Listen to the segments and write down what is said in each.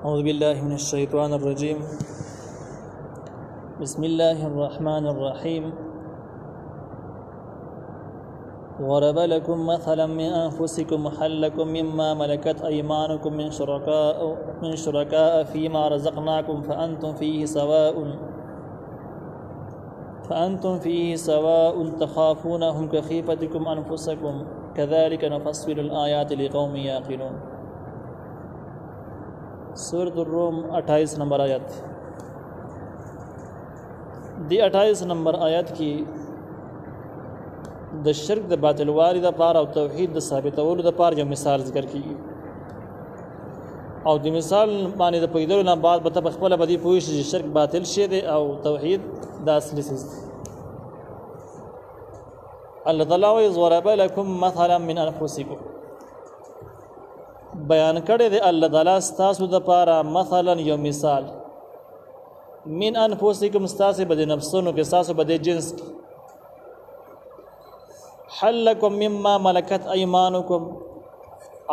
أعوذ بالله من الشيطان الرجيم. بسم الله الرحمن الرحيم. ضرب لكم مثلا من أنفسكم هل لكم مما ملكت أيمانكم من شركاء فيما رزقناكم فأنتم فيه سواء تخافونهم كخيفتكم أنفسكم كذلك نفصل الآيات لقوم يعقلون. سورة الروم 28 نمبر آیت. دی 28 نمبر آیت کی د شرک د باطل واری د پار او توحید د ثابتولو د پار یو مثال ذکر کیږي او د مثال باندې د پیدلو نه بعد به په خپل بدی پوښ چې شرک باطل شي دی او توحید د اصلي څه دی. الله تعالی ضرب لكم مثلا من انفسکم، بیان کړی دی الله تعالی ستاسو د پاره مثلا یو مثال من انفسکم، ستاسو به د نفسونو کې ستاسو به د جنس کې هل لكم مما ملکت ایمانکم،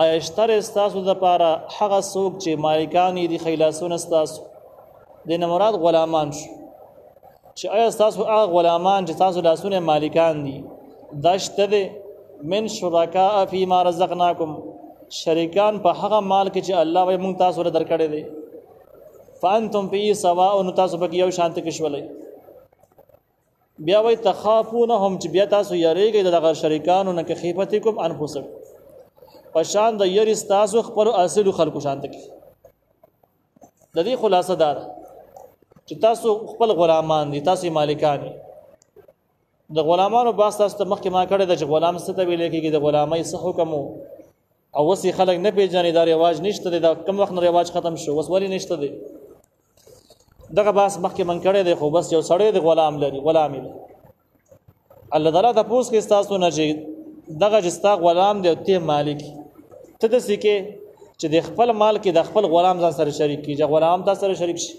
آیشتر ستاسو د پاره هغه څوک چې مالکان دي خیلاسون ستاسو د مراد غلامان شو چې آیا ستاسو هغه غلامان چې تاسو لاسونه مالکان دي داشته دي من شرکاء فيما رزقناکم، شریکان په هغه مال کې چې الله وي مونږ تاسو له درکړې دي فانتم فی سواء، تاسو به یو شانت کې شولې. بیا وي تخافونهم چې بیا تاسو یریږئ دغه شریکانو نه کې خیفتکم انفسکم، په شان د یری تاسو خپل اصل خلکو شانت کې. د دې خلاصه دا چې تاسو خپل غلامان دي، تاسو مالکان دي. د غلامانو باس تاسو ته مخکې ما کړی د چې غلام څه ته ویل کېږي، د غلامۍ څه حکم او وسی خلک نه پیژني، دا رواج نشته دی، دا کم وخت نه رواج ختم شو، وس ولی نشته دی. دغه باس مخکې من کړی دی، خو بس یو سړی د غلام لري، غلامي ده. الله تعالی تاسو کې تاسو نه چې دغه جستا غلام دی او ته مالک ته د سکه چې د خپل مال کې د خپل غلام ځان سره شریک کیږي، غلام تاسو سره شریک شي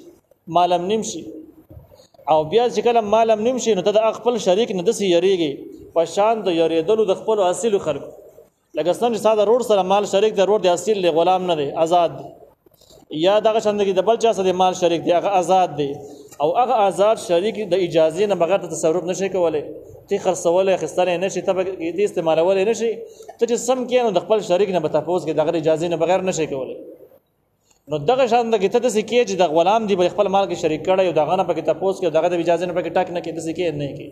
مالم نیم شي او بیا چې کله مالم نیم شي نو ته د خپل شریک نه د سي یریږي په شان د یریدلو د خپل اصل خلکو. لکه څنګه چې ساده روډ سره مال شریک دی، روډ د اصل له غلام نه دی، آزاد دی. یا دغه څنګه کې د بل چا سره مال شریک دی، هغه آزاد دی او هغه آزاد شریک د اجازه نه بغیر تصرف نشي کولای، تی خرڅولې خستانه نشي، ته دې استعمالولې نشي، ته چې سم کینو د خپل شریک نه به تاسو کې دغه اجازه نه بغیر نشي کولای. نو دغه شان د کته د سکه چې د غلام دی خپل مال کې شریک کړي او دغه نه پکې تاسو کې دغه د اجازه نه پکې ټاک نه کې د سکه نه کې.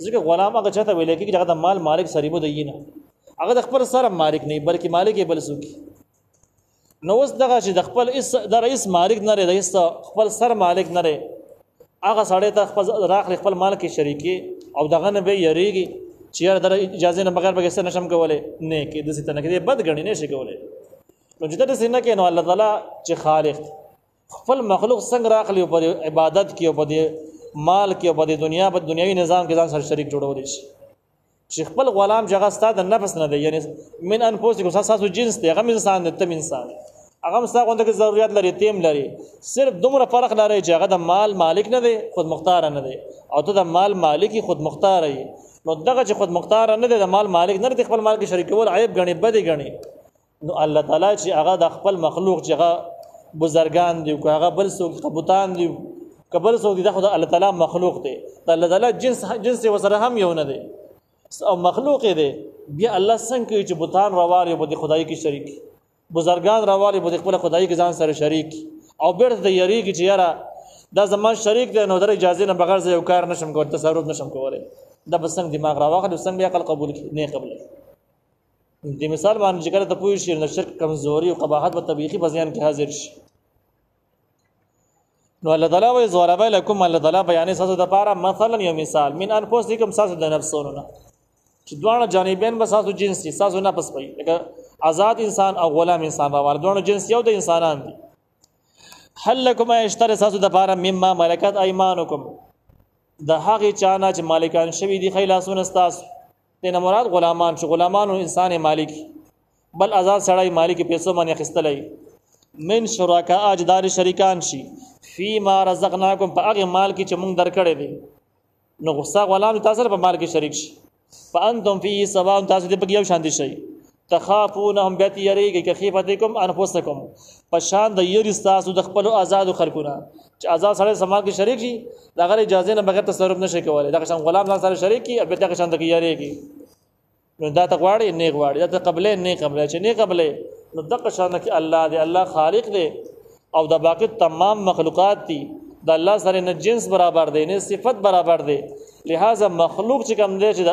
ځکه غلام هغه چاته ویل کې چې هغه د مال مالک سریمو دی نه، هغه د خپل سره مالک نه بلکې مالک بل څوک. نو اوس دغه چې د خپل د رئیس مالک نه لري، رئیس خپل سره مالک نه لري، هغه سړی ته خپل راخل خپل مال کې شریکي او دغه نه به یریږي چې یاره د اجازه نه بغیر به څه نشم کولای نه کې د ستنه کې بد غنی نشي کولای. نو چې د سینه کې نو الله تعالی چې خالق خپل مخلوق څنګه راخلی او په عبادت کې او په مال کې او په دنیا په دنیوي نظام کې ځان سره شریک جوړول شي. چې خپل غلام جګه ستاد نفس نه دی، یعنی من انفسکم تاسو جنس دی، هغه انسان دی، تم انسان هغه مستغ غونډه کې ضرورت لري، تیم لري، صرف دومره فرق لري چې هغه د مال مالک نه دی، خود مختار نه دی، او ته د مال مالکی خود مختار یې. نو دغه چې خود مختار نه دی، د مال مالک نه دی، خپل مال کې شریکول عیب غني بد غني. نو الله تعالی چې هغه د خپل مخلوق چې هغه بزرگان دی او هغه بل څوک قبطان دی قبل څوک دی، خدای الله تعالی مخلوق دی، الله تعالی جنس وسره هم یو نه دی او مخلوق دی. بیا الله څنګه چې بوتان راوالي بده خدای کې شریک، بزرگان راوالي بده خپل خدای کې ځان سره شریک او بیرته د یریږي چې یاره دا زمان شریک دی، نو در اجازه نه بغیر یو کار نشم کول، تصرف نشم کولای. دا بس څنګه دماغ راوخل څنګه عقل قبول نه قبول. د مثال باندې ذکر ته پوي شي نو شرک کمزوري او قباحت او طبيعي بزیان کې حاضر شي. نو الله تعالی وی ضرب لكم، الله تعالی بیان ساسو د پاره مثلا یو مثال من انفسکم ساسو د نفسونو نه چې دوه جانبین به ساسو جنس دي، ساسو نه پس پي، لکه آزاد انسان او غلام انسان راوړ دوه جنس یو د انسانان دي. هل لكم اشتر ساسو د پاره مما ملکت ایمانکم، د هغه چانه چې مالکان شوی دي خیلاسون استاس دینه مراد غلامان شو، غلامانو انسان مالک بل آزاد سړی مالک پیسو باندې خستلای. من شرکاء اجدار شریکان شي فيما رزقناکم، په هغه مال کې چې موږ درکړې دي. نو غصه غلام تاسو په مال کې شریک شي، فانتم فيه سواء، تاسو دې په یو شان دي شي. تخافونهم بیت یریږي کخیفتکم انفسکم پشان د یری تاسو د خپل آزاد خلقونه چې آزاد سره سماج کې شریک شي دا غیر اجازه نه بغیر تصرف نشي کولای دا شان غلام ځان سره شریک کی البته دا شان د یریږي نو دا تغواړي نه غواړي دا قبله نه قبله چې نه قبله نو د شان کې الله دی الله خالق دی او د باقی تمام مخلوقات دي د الله سره نه جنس برابر دی نه صفت برابر دی لہذا مخلوق چې کوم دی چې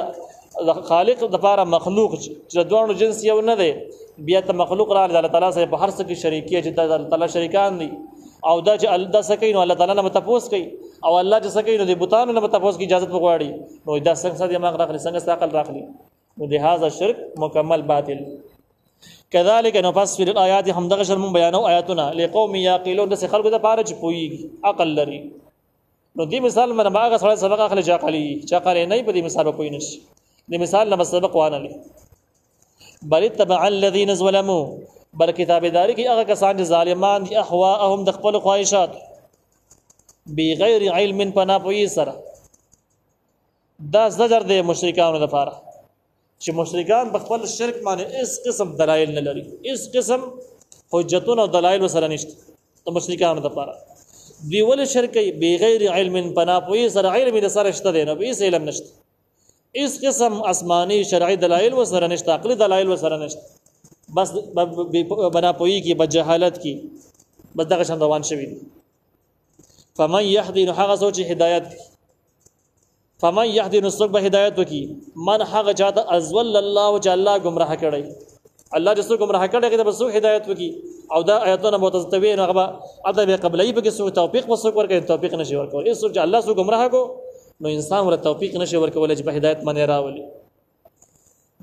د خالق د لپاره مخلوق چې دوه جنس یو نه دی بیا ته مخلوق را الله تعالی سره په هر څه کې شریکي چې د الله تعالی شریکان دي او دا چې الله سکه نو الله تعالی نه متفوس کوي او الله چې سکه نو د بوتانو نه متفوس کی اجازه وغواړي نو دا څنګه دماغ راخلي څنګه عقل راخلي نو د هاذا شرک مکمل باطل كذلك نفصل الآيات هم دغه شرم بیانو آیاتنا لقوم یعقلون د خلکو د لپاره چې پويږي عقل لري نو دې مثال من باغه سره سبق اخلي چې عقل نه په دې مثال پوي نشي دې مثال لمه سبق وانه لي بل تبع الذين ظلموا بل کتابداري کې هغه کسان چې ظالمان دي احواهم د خپل خواهشات بغیر علم پنا پوي سره دا زجر د مشرکانو لپاره چې مشرکان په خپل شرک باندې اس قسم دلایل نه لري اس قسم حجتونه او دلایل سره نشته د مشرکانو لپاره دی ول شرک بغیر علم پنا پوي سره علم د سره شته دی نو به علم نشته اس قسم آسمانی شرعی دلائل و سره نشته عقلی دلائل و سره نشته بس بنا پوئی کی بجهالت کی بس دغه شان روان شوی فمن يهدي هغه سوچ هدایت فمن يهدي نسوک به هدایت وکي من هغه چاته ازول الله وجه الله گمراه کړي الله جسو گمراه کړي هغه به سو هدایت وکي او دا آیاتونه متستوی نه هغه ادب قبلی به سو توفیق وسو ورکړي توفیق نشي ورکول ایسو چې الله سو گمراه کو نو انسان ور توفیق نشي ورکول چې په هدایت باندې راولي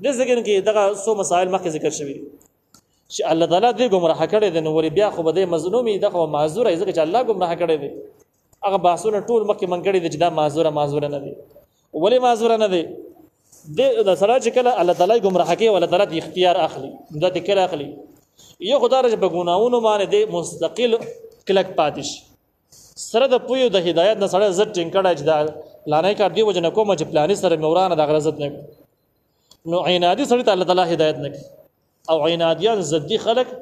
د ځکه کې دغه سو مسائل مخکې ذکر شوی چې الله تعالی دې گمراه کړي دي نو ور بیا خو به مظلومي دغه معذور ځکه چې الله گمراه کړي دي هغه باسونه ټول مخکې من کړي دي چې دا معذور نه دي ولی معذور نه دي د سره چې کله الله تعالی گمراه کوي الله تعالی اختیار اخلي دا دې کله اخلي یو خدای رب ګناونو باندې دې مستقل کلک پاتش سره د پویو د هدایت نه سره زړه ټینګړه چې دا لانه کار دی وجنه کوم چې پلاني سره مورانه د غرضت نه نو عنادي سره ته الله تعالی هدایت نه او عنادیان زدي خلق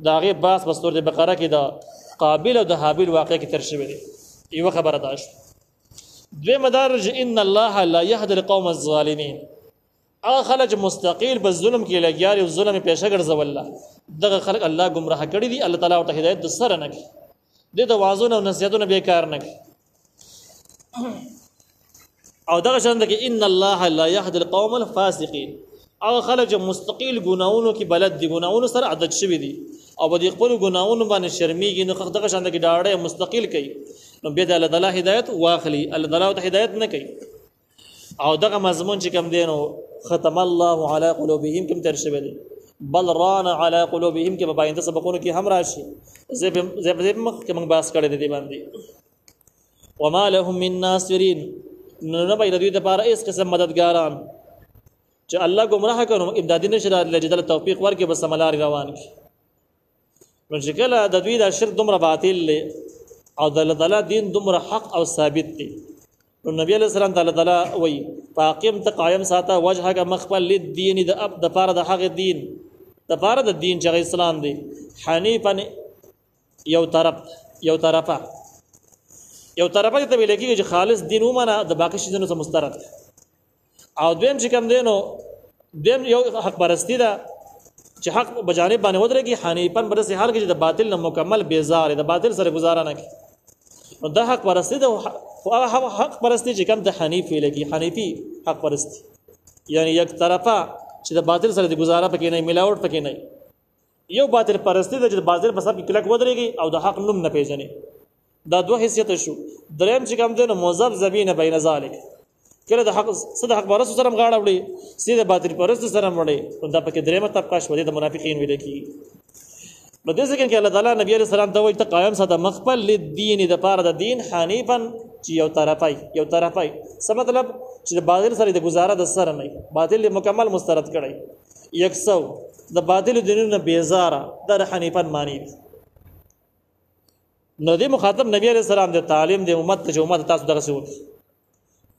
داغه باس بسور د بقره کې دا قابل او د حابیل واقع کې تر شوی دی یو خبره داش دوی مدارج ان الله لا يهدي القوم الظالمين هغه خلک مستقیل په ظلم کې لګیاري او ظلم پیشه ګرځول الله دغه خلک الله گمراه کړی دي الله تعالی ورته هدایت د سره نه د توازن او نصیحتونه بیکار نه او دغه شان د ان الله لا يهدي القوم الفاسقين هغه خلک مستقیل ګناونو کې بلد دي ګناونو سره عادت شوی دي او به خپل ګناونو باندې شرمېږي نو دغه شان د ډاړې مستقیل کوي نو بیا د الله تعالی هدایت واخلي الله تعالی ته هدایت نه کوي او دغه مضمون چې کوم دینو ختم الله على قلوبهم کوم تر شوی دي بل ران على قلوبهم کې په باندې سبقونو کې هم راشي زب مخ کې موږ باس کړی دی باندې وما لهم من ناصرين نو به د دوی لپاره هیڅ قسم مددګاران چې الله گمراه کړو امدادي نشره لجدل توفیق ورکړي بس ملار روان کی نو چې کله د دوی د شرک دومره باطل او د الله تعالی دین دومره حق او ثابت دی نو نبی علیہ السلام تعالی وی فاقم تقایم ساته وجهک مخبل للدین د اب د پاره د حق دین د پاره د دین چې اسلام دی حنیفن یو طرفه ته ویل کېږي چې خالص دین ومنه د باقی شیزونو څخه مسترد او دویم چې کوم دینو دیم یو حق پرستی ده چې حق بجانب باندې ودرېږي حنیفن برسه حال کې د باطل نه مکمل بیزار د باطل سره گزاره نه کوي نو د حق پرستی ده او حق پرستی چې کوم د حنیف ویل کېږي حنیفی حق پرستی یعنی یک طرفه چې د باطل سره د گزاره پکې نه ملاوت پکې نه یو باطل پرستی ده چې د باطل په سبب کلک ودرېږي او د حق نوم نه پیژني دا دوه حیثیت شو دریم چې کوم دینو موظف زبینه بین ذالک کله د حق صد حق پرست سره غاړه وړي سیده باطل پرست سره وړي دا پکې دریمه طبقه شو د منافقین ویل کېږي نو د ځکه کې الله تعالی نبی علیہ السلام ته وایي ته قائم ساته مخبل للدین د پاره د دین حنیفن چې یو طرفای څه مطلب چې د باطل سره د گزاره د سره نه باطل مکمل مسترد کړي یکسو د باطل دینونو بیزاره د حنیفن معنی نو دې مخاطب نبی علیہ السلام د تعلیم د امت ته امت تاسو دغه سوت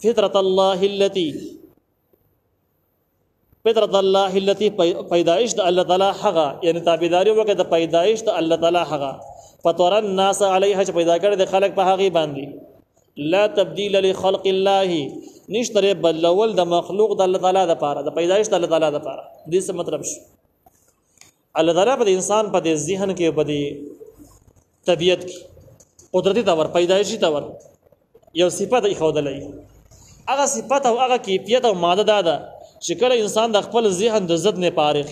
فطرت الله التي فطرة الله التي پیدائش د الله تعالی هغه یعنی تابعداري وکړه د پیدائش د الله تعالی هغه فطر الناس عليها چې پیدا کړ د خلق په هغه باندې لا تبديل لخلق الله نشتره بدلول د مخلوق د الله تعالی د پاره د پیدائش د الله تعالی د پاره دې څه مطلب شو الله تعالی په انسان په ذهن کې په طبيعت کې قدرتي تور پیدائشي تور یو صفت یې خودلې هغه صفت او هغه کیفیت او ماده ده چې کله انسان د خپل ذهن د ضد نه فارغ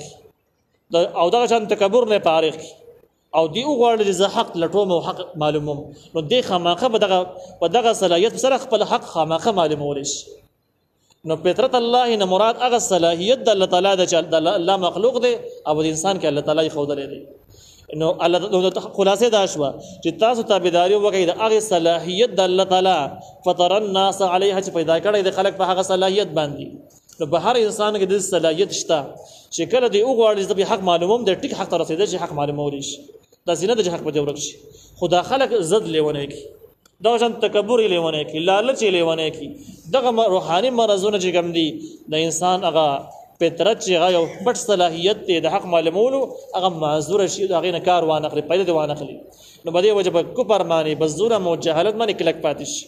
او دغه شان تکبر نه فارغ او دی وګورل چې حق لټوم او حق معلومم نو دی خامخه په دغه صلاحیت سره خپل حق خامخه معلومول شي نو فطرت الله نه مراد هغه صلاحیت د الله تعالی د الله مخلوق دی او د انسان کې الله تعالی خودلې دی نو الله خلاصې دا شو چې تاسو تابعداري وکړئ د هغه صلاحیت د الله تعالی فطر الناس علیها چې پیدا کړی د خلق په هغه صلاحیت باندې نو به هر انسان کې د صلاحیت شته چې کله دی وګورل چې حق معلوموم د ټیک حق تر رسیدل چې حق معلومول شي دا زینه د حق په جوړ شي خدا خلق زد لیونه کی دا شان تکبر لیونه کی لالچ لیونه کی دغه روحاني مرزونه چې کوم دي د انسان هغه فطرت چې هغه یو پټ صلاحیت دی د حق معلومولو هغه معذور شي هغه نه کار وانه خري پیدا دی وانه خري نو بده وجب کفر معنی بزوره مو جهالت معنی کلک پاتش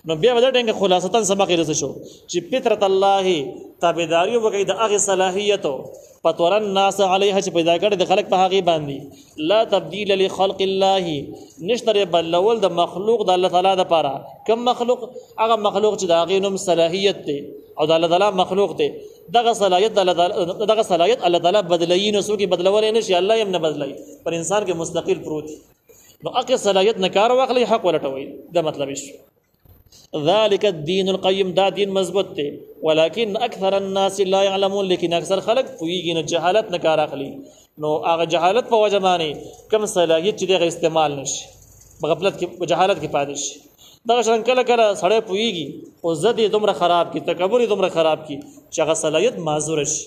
نو بیا ودرته خلاصتا سبق رسې شو چې فطرت الله تابعداري وکړي د هغه صلاحیت فطر الناس عليها چې پیدا کړي د خلق په هغه باندې لا تبديل لخلق الله نشتره بلول د مخلوق د الله تعالی د پاره کم مخلوق هغه مخلوق چې د هغه نوم صلاحیت دی او د الله تعالی مخلوق دی دغه صلاحیت الله تعالی بدلای نو سو کې بدلول نه شي الله یې نه بدلای پر انسان کې مستقل پروت نو هغه صلاحیت نه کار واخلي حق ولټوي دا مطلب شي ذلك الدين القيم دا دين مضبوط ته ولكن اكثر الناس لا يعلمون لیکن اکثر خلق پویږي نه جهالت نه کار اخلي نو هغه جهالت په وجه باندې کم صلاحیت چې دغه استعمال نشي بغفلت کې جهالت کې پاتې شي دا شان کله کله سړی پویږي او زدي دومره خراب کی تکبر دومره خراب کی چې هغه صلاحیت معذور شي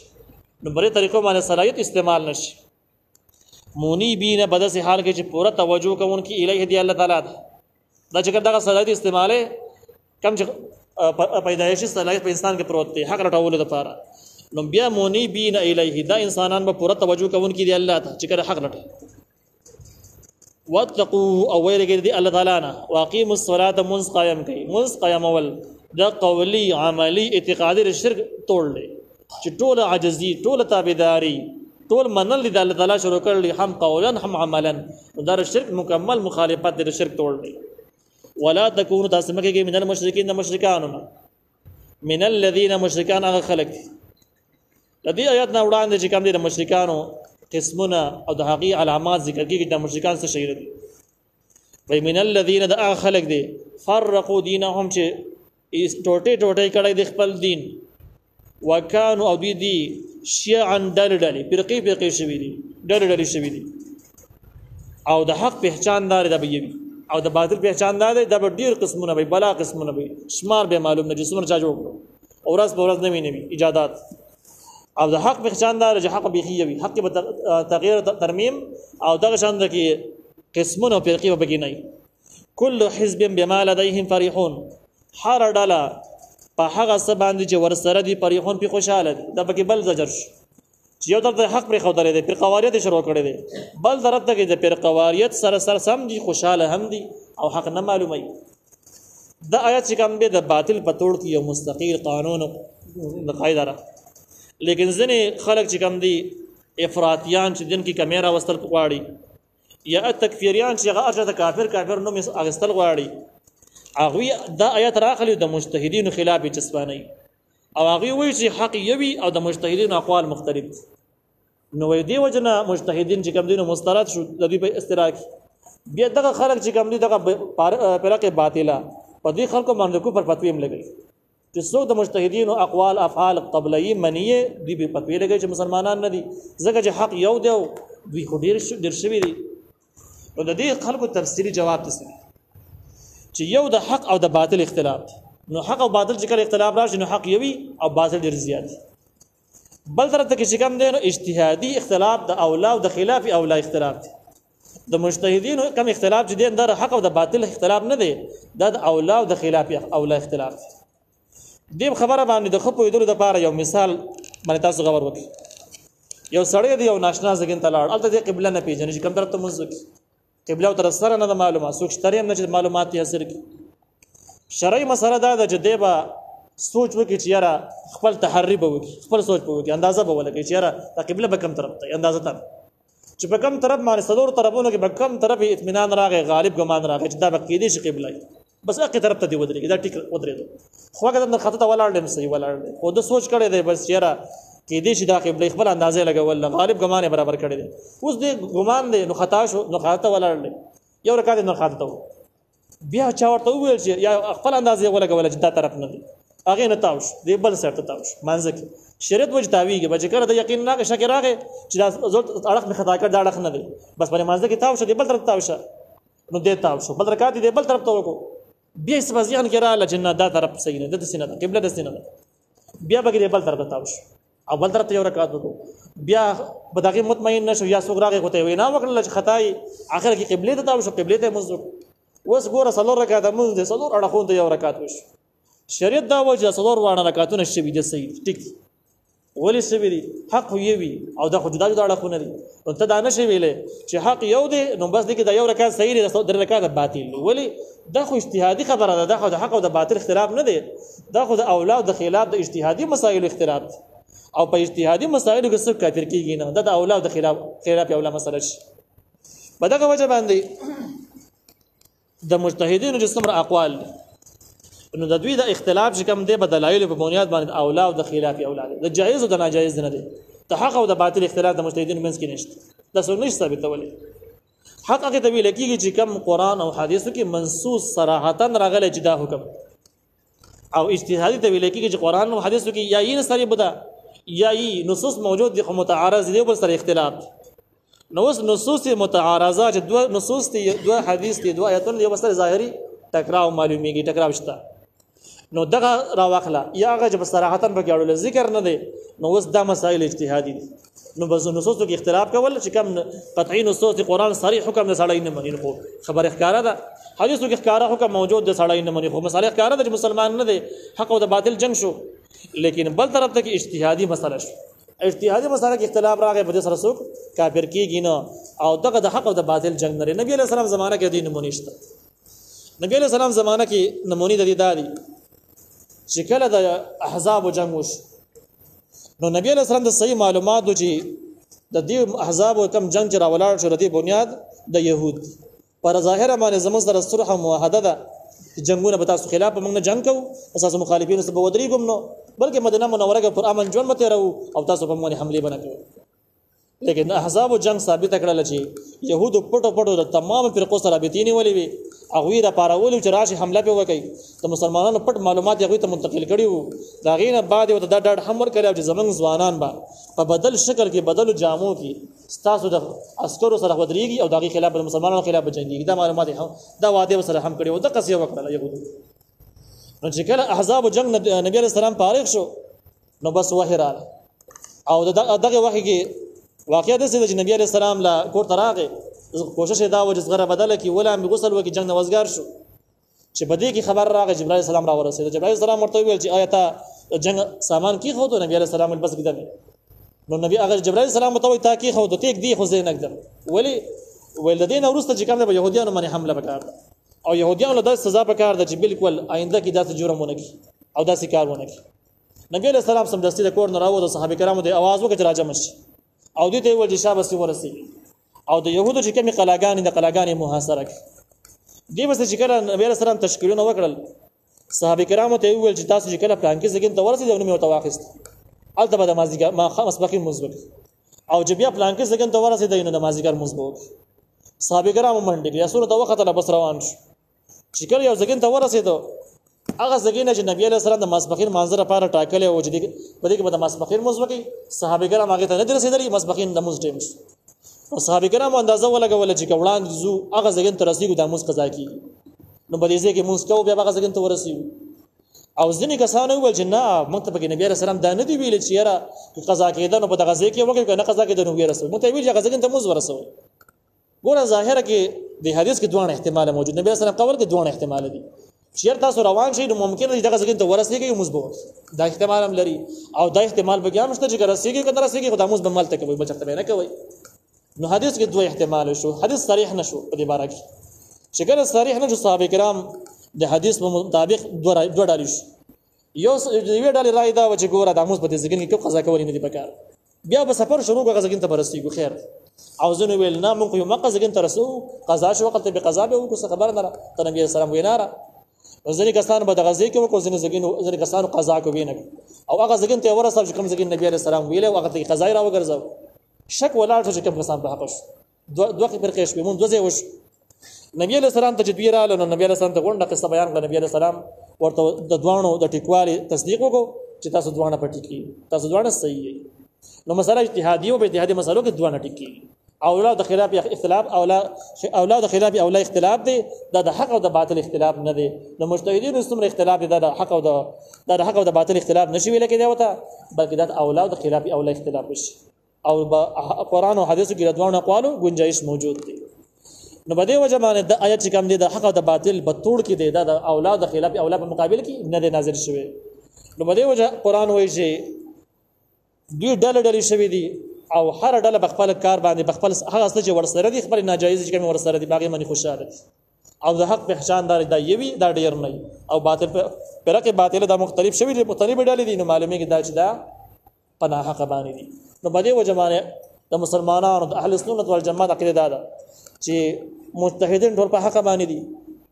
نو بری طریقو باندې صلاحیت استعمال نشي منیبین بدس حال کې چې پوره توجه کوونکی الیه دی الله تعالی دا چې دغه صلاحیت استعماله کم چې پیدایشي صلاحیت په انسان کې پروت دی حق رټولو لپاره نو بیا مونی بین الیه دا انسانان به پوره توجه کوونکي دی الله ته چې کله حق رټي واتقوا او ويرګر دی الله تعالی نه واقيموا الصلاه منز قائم کوي منز قائم اول دا قولی عملی اعتقادي شرک توړل چې ټول عاجزي ټول تابعداري ټول منل دی الله تعالی شروع کړل هم قولا هم عملا دا شرک مکمل مخالفت دی شرک توړل ولا تكونوا تاسمکه من المشرکین مشرکاننا من الذين مشرکان هغه خلق لدی آیات نه وړاندې چې کوم دي د مشرکانو قسمونه او د حقیقي علامات ذکر کیږي د مشرکان څخه شي دي وای من الذين د هغه خلق دي فرقوا دینهم چې ټوټه کړي د خپل دین وکانو او دي شیعا دلدل فرقي شوی دي دلدل شوی دي او د حق پہچاندار د بیوي او د باطل پہچاندار دی د ډیر قسمونه به بلا قسمونه به شمار به معلوم نه جسمونه چا جوړ او ورځ په ورځ نوي ایجادات او د حق پہچاندار چې حق به وي حق به تغییر ترمیم او دغه شان د کې قسمونه فرقي به نه کل حزب بما لديهم فرحون هر ډله په هغه څه باندې چې ورسره دي فرحون په خوشاله دي د پکې بل زجر چې یو طرف حق پر خودلې دي پر قواریت شروع کړي دي بل طرف ته د پر قواریت سره سم دي خوشاله هم دي او حق نه معلومي دا آیات چې کوم به د باطل په توړ کې یو مستقیل قانون د قاعده را لیکن ځنه خلک چې کوم دي افراطیان چې دین کې کیمرا وستل غواړي یا تکفیریان چې هغه ارجه کافر نو اغستل غواړي هغه دا آیات راخلی د مجتهدین خلاف چسبانی او هغه وایي چې حق یوي او د مجتهدین اقوال مختلف نو وی دی وجنه مجتهدین چې کوم دینو مسترد شو د دې په استراک بیا دغه خلک چې کوم دي دغه فرقه باطله په دې خلکو باندې کو پر فتوی هم لګي چې څو د مجتهدین اقوال افعال قبلي منیه دی په فتوی لګي چې مسلمانان نه دي ځکه چې حق یو دی دوی خو ډیر شوی دي او د دې خلکو تفصیلی جواب تسلی چې یو د حق او د باطل اختلاف نو حق او باطل چې کله اختلاف راشي نو حق یوي او باطل ډیر زیات بل طرف ته چې کوم دی نو اجتهادي اختلاف د اولا او د خلاف اولا اختلاف دی د مجتهدین کوم اختلاف چې دی د حق او د باطل اختلاف نه دی د اولا او د خلاف اولا اختلاف دی خبره باندې د خپو یدلو د لپاره یو مثال باندې تاسو غور وکړئ یو سړی دی یو ناشنا ځګین ته لاړ الته د قبله نه پیژني چې کوم طرف ته منځ وکړي قبله تر سره نه معلومه څوک شتري نه چې معلومات یې اثر کی شرعي مسله دا ده چې دیبا سوچ وکړي چې یاره خپل تحری به وکړي خپل سوچ به وکړي اندازه به ولګي چې یاره قبله به کوم طرف ته اندازه ته چې په کوم طرف باندې څلور طرفونو کې به کوم طرف اطمینان راغی غالب ګمان راغی چې دا به کېدې شي قبله بس هغه طرف ته دی ودرېږي دا ټیک ودرېدو خو هغه د خطه ته ولاړ دی صحیح ولاړ دی خو د سوچ کړی دی بس یاره کېدې شي دا قبله خپل اندازې لګول غالب ګمان یې برابر کړی دی اوس دې ګمان دی نو خطا شو نو خطا ولاړ دی یو رکعت نو خطا ته بیا چا ورته وویل چې یا خپل اندازې ولګول چې دا طرف نه دی هغه نه تاوش دی بل سر ته تاوش مانځه کې شریعت وجه تاویږي بچ کړه د یقین نه شک راغی چې دا اړخ می خطا کړ دا اړخ نه دی بس باندې مانځه کې تاوش دی بل طرف تاوش نو دی تاوش بل رکعت دی بل طرف ته وکړو بیا سبزیان کې را لجنه دا طرف صحیح نه د سینه ده قبله د سینه ده بیا به بل طرف ته تاوش او بل طرف ته یو رکعت وکړو بیا به دغه مطمئن نشو یا څوک راغی خو ته وینا وکړل چې خطای اخر کې قبله ته تاوش قبله ته مزو اوس ګوره څلور رکعات مونږ دي څلور اړخون ته یو رکعت وش شریعت دا وجه څلور وانه رکعاتونه شوي دي صحیح ټیک ولی شوي دي حق یې وي او دا خو جدا جدا اړخونه دي نو ته دا نه شي ویلې چې حق یو دی نو بس دې کې دا یو رکعت صحیح دی د رکعت باطل ولی دا خو اجتهادي خبره ده دا خو د حق او د باطل اختلاف نه دی دا خو د اولاد د خلاف د اجتهادي مسائل اختلاف او په اجتهادي مسائلو کې څه کافر کیږي نه دا د اولاد د خلاف یو مسله شي په دغه وجه باندې د مجتهدینو چې څومره اقوال نو د دوی د اختلاف چې کوم دی په دلایل په بنیاد باندې اولاد د خلاف اولاد د جایز او د ناجایز نه دی د حق او د باطل اختلاف د مجتهدینو منځ کې نشته دا څه نشي ثابتولې حق هغه ته ویل کېږي چې کوم قران او حدیثو کې منصوص صراحتا راغلی چې دا حکم او اجتهادي ته ویل کېږي چې قران او حدیثو کې یا یې سره بده یا یې نصوص موجود دي خو متعارض دي بل سره اختلاف نو اوس نصوص متعارضه چې دوه نصوص دي دوه حدیث دي دوه آیتونه یو سره ظاهري ټکراو معلومیږي ټکراو شته نو دغه راوخله یا هغه چې صراحتا په کې ذکر نه دی نو اوس دا مسائل اجتهادي دي نو بس نصوص کې اختلاف کول چې کوم قطعي نصوص د قران صریح حکم نه سړی نه مني خو خبر ښکارا ده حدیثو کې ښکارا حکم موجود د سړی نه مني خو مسائل ښکارا ده چې مسلمان نه دی حق او د باطل جنگ شو لیکن بل طرف ته کې اجتهادي مسله شو اجتهادي مسله کې اختلاف راغی په دې سره څوک کافر کیږي نه او دغه د حق او د باطل جنگ نه نبی علیہ السلام زمانہ کې دین نمونه شته نبی علیہ السلام زمانہ کې نمونه د دې دادي چې کله د احزاب جنگ وش نو نبی علیہ السلام د صحیح معلوماتو چې د دې احزاب کم جنگ چې راولاړ شو د دې بنیاد د يهود پر ظاهر باندې زموږ سره صلح او معاهده ده جنگونه به تاسو خلاف موږ نه جنگ کوو اساس مخالفین سره به ودرېږم نو بلکې مدینه منوره کې پر امن ژوند مته راو او تاسو په باندې حمله بنه کوي لیکن احزاب جنگ ثابت کړل چې يهود پټو پټو د تمام فرقو سره بیتینی ولې وي هغه را پارول چې راشي حمله په وکړي د مسلمانانو پټ معلومات هغه ته منتقل کړي وو دا غینه بعد یو د ډاډ حمر کړي چې زمنګ ځوانان به په بدل شکل کې بدل جامو کې ستاسو د عسکرو سره ودرېږي او دغه خلاف د مسلمانانو خلاف جنگيږي دا معلومات دا واده سره هم کړي او د قصې وکړه يهود نو چې کله احزاب جنگ نبی عليه السلام فارغ شو نو بس وحی راغله او دغه وحی کې واقعا د سید نبی علیہ السلام لا کور تراغه کوشش دا و چې غره بدل کی ولا می غسل وکي جنگ نوزګار شو چې بده کی خبر راغه جبرائیل السلام را ورسید جبرائیل السلام ورته ویل چې آیت جنگ سامان کی خو ته نبی علیہ السلام بس کده نو نبی اگر جبرائیل السلام ته تا کی خو ته یک دی خو زین نقدم ولی ولدین اورسته چې کوم د يهودانو باندې حمله وکړه او يهودانو له سزا پکار ده چې بالکل آینده کې داسې جرمونه کوي او داسې کارونه کوي نبی علیہ السلام سم دستی د کور نه راو د صحابه کرامو د आवाज وکړه راځم شي او دې ته ول چې شابه ورسي او د يهودو چې کومي قلاګانې محاصره کړي دې بس چې کله نبی رسول الله تشکیلونه وکړل صحابه کرامو ته ویل چې تاسو چې کله پلان کې زګین ته ورسي نو مې وتواخست البته د مازیګر ما خمس بقي مزبک او چې بیا پلان کې زګین ته ورسي د نو مازیګر مزبک صحابه کرامو منډه بیا سره د وخت له بس روان شو چې کله یو زګین ته ورسي هغه زګینه چې نبی علیہ السلام د مسبقین منظر لپاره ټاکلې او چې بده کې د مسبقین مزبکی صحابه کرام هغه ته نه رسیدلی مسبقین د مز ټیم او صحابه کرام اندازه ولګول چې کولان زو هغه زګین ته رسیدو د مز قضا کی نو بده یې کې مز کو بیا هغه زګین ته ورسیو او ځینې کسانو ول چې نه موږ ته په نبی علیہ السلام دا نه دی ویل چې یاره قضا کېده نو په دغه ځای کې وکړي نه قضا کېده نو ورسوي موږ ته ویل چې هغه زګین ته مز ورسوي ګوره ظاهره کې د حدیث کې دوه احتمال موجود نبی صلی الله علیه وسلم قول کې دوه احتمال دي چیر تاسو روان شئ نو ممکن دی دغه ځکه ته ورسېږي مزبو دا احتمال هم لري او دا احتمال به هم شته چې رسېږي کله رسېږي خدای موږ به مال ته کوي بچته نه کوي نو حدیث کې دوه احتمال شو حدیث صریح نشو په دې باره کې چې کله صریح نه شو صحابه کرام د حدیث په مطابق دوه ډالې شو یو یوه ډالې رائے دا و چې ګوره د موږ په دې ځکه کې قضا کول نه دي پکار بیا به سفر شروع غږ ځکه ته برسېږي خیر او ځنه ویل نه موږ یو مقصد ځکه ته رسو قضا شو وخت به قضا به وکړو خبر نه ته نبی سلام ویناره ځنې کسان به د غزې کې وکړو ځنې کسان قضا کوي نه او هغه ځکه ته ورسېږي چې کوم ځکه نبی عليه السلام ویل او هغه ته قضا را وګرځاو شک ولاړ شو چې کوم کسان په حق شو دوه فرقې شوې مون دوه وش نبی عليه السلام ته جدوی رااله نو نبی عليه السلام ته غونډه قصه بیان کړه نبی عليه السلام ورته د دوانو د ټیکوالي تصدیق وکړو چې تاسو دوانه پټی کی تاسو دوانه صحیح نو مسله اجتهادي او به اجتهادي مسلو کې دوانه ټیکی اولاد خلاف اختلاف اولاد خلاف اولاد اختلاف دي دا د حق او د باطل اختلاف نه دي د مجتهدینو څومره اختلاف دي دا د حق او د باطل اختلاف نشي ویل کېدای وته بلکې دا اولاد خلاف اولاد اختلاف شي او قرآن او حدیث کې دوه اقوالو گنجائش موجود دي نو بده وجه باندې د آیت چې کوم دي د حق او د باطل په توړ کې دي د اولاد خلاف اولاد په مقابل کې نه دي نازل شوی نو بده وجه قرآن وایي چې دوی ډله شوی دي او هر ډله بخپل کار باندې بخپل هغه څه چې ورسره دي خپل ناجایز چې کوم ورسره دي باغې منی خوشاله او د حق پہچان دار دا یوي دا ډیر نه او باطل فرقه باطل دا مختلف شوی دي مختلف ډلې دي نو معلومه کې دا چې دا پناه حق باندې دي نو بده وجه باندې د مسلمانانو د اهل سنت والجماعت عقیده دا ده چې مجتهدین ټول په حق باندې دي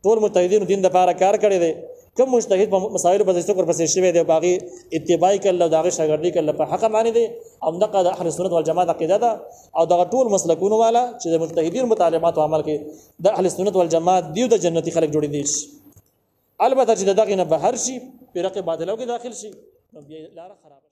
ټول مجتهدین دین د لپاره کار کړی دی کوم مجتهد په مسائل په څه پر پسې شوی دی باغی اتباع کله دغه شاګردي کله په حق باندې دي او دغه د اهل سنت والجماعت عقیده ده او دغه ټول مسلکونو والا چې د مجتهدین مطالبات او عمل کوي د اهل سنت والجماعت دیو د جنتی خلک جوړی دي البته چې دغه نه بهر شي فرقه باطلو کې داخل شي نو بیا لار خراب